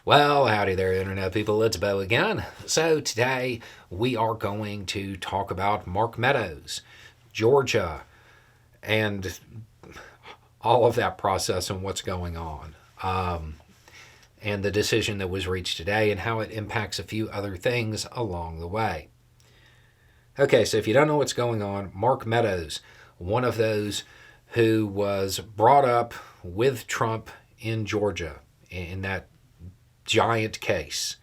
Well, howdy there, Internet people. It's Bo again. So, today we are going to talk about Mark Meadows, Georgia, and all of that process and what's going on, and the decision that was reached today and how it impacts a few other things along the way. Okay, so if you don't know what's going on, Mark Meadows, one of those who was brought up with Trump in Georgia in that giant case.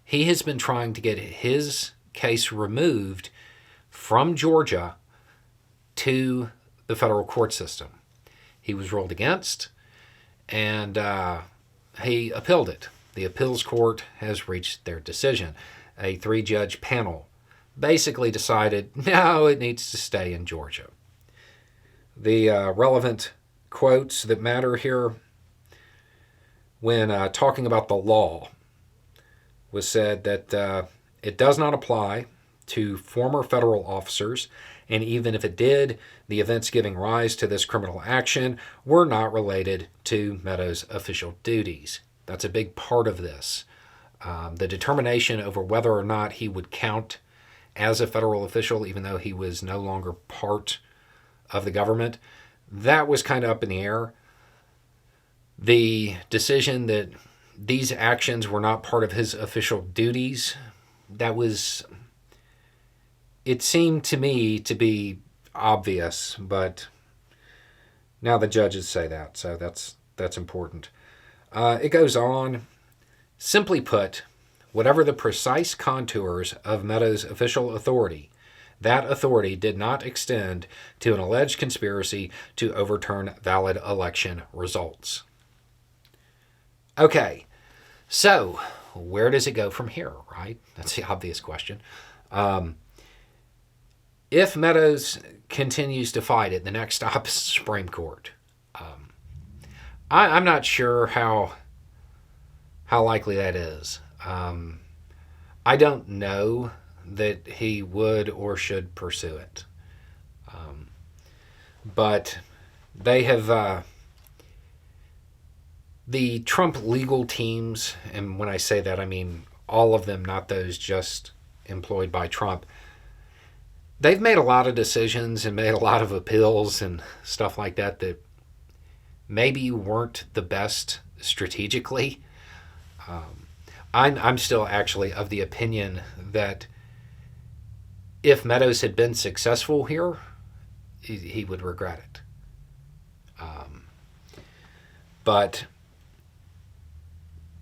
He has been trying to get his case removed from Georgia to the federal court system. He was ruled against, and he appealed it. The appeals court has reached their decision. A 3-judge panel basically decided, no, it needs to stay in Georgia. The relevant quotes that matter here when talking about the law was said that it does not apply to former federal officers, and even if it did, the events giving rise to this criminal action were not related to Meadows' official duties. That's a big part of this. The determination over whether or not he would count as a federal official, even though he was no longer part of the government, that was kind of up in the air. The decision that these actions were not part of his official duties, it seemed to me to be obvious, but now the judges say that, so that's important. It goes on. Simply put, whatever the precise contours of Meadows' official authority, that authority did not extend to an alleged conspiracy to overturn valid election results. Okay, so where does it go from here, right? That's the obvious question. If Meadows continues to fight it, the next stop is the Supreme Court. I'm not sure how likely that is. I don't know that he would or should pursue it. But they have... the Trump legal teams, and when I say that, I mean all of them, not those just employed by Trump, they've made a lot of decisions and made a lot of appeals and stuff like that that maybe weren't the best strategically. I'm still actually of the opinion that if Meadows had been successful here, he would regret it. But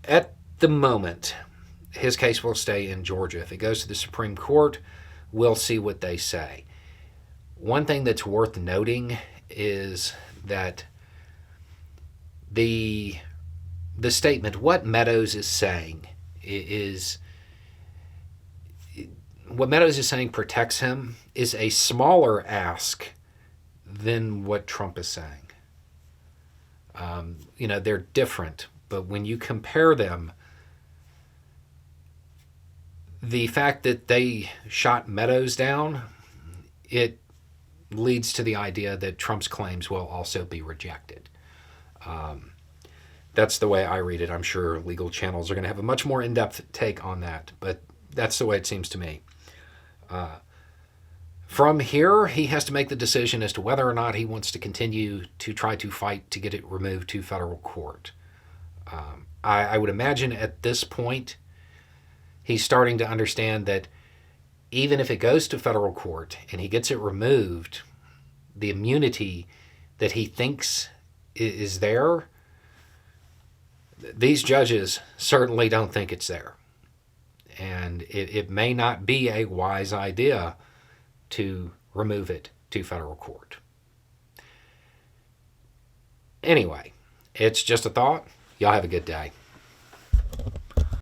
at the moment, his case will stay in Georgia. If it goes to the Supreme Court, we'll see what they say. One thing that's worth noting is that the statement, what Meadows is saying, what Meadows is saying protects him, is a smaller ask than what Trump is saying. They're different. But when you compare them, the fact that they shot Meadows down, it leads to the idea that Trump's claims will also be rejected. That's the way I read it. I'm sure legal channels are going to have a much more in-depth take on that, but that's the way it seems to me. From here, he has to make the decision as to whether or not he wants to continue to try to fight to get it removed to federal court. I would imagine at this point, he's starting to understand that even if it goes to federal court and he gets it removed, the immunity that he thinks is there, these judges certainly don't think it's there. And it may not be a wise idea to remove it to federal court. Anyway, it's just a thought. Y'all have a good day.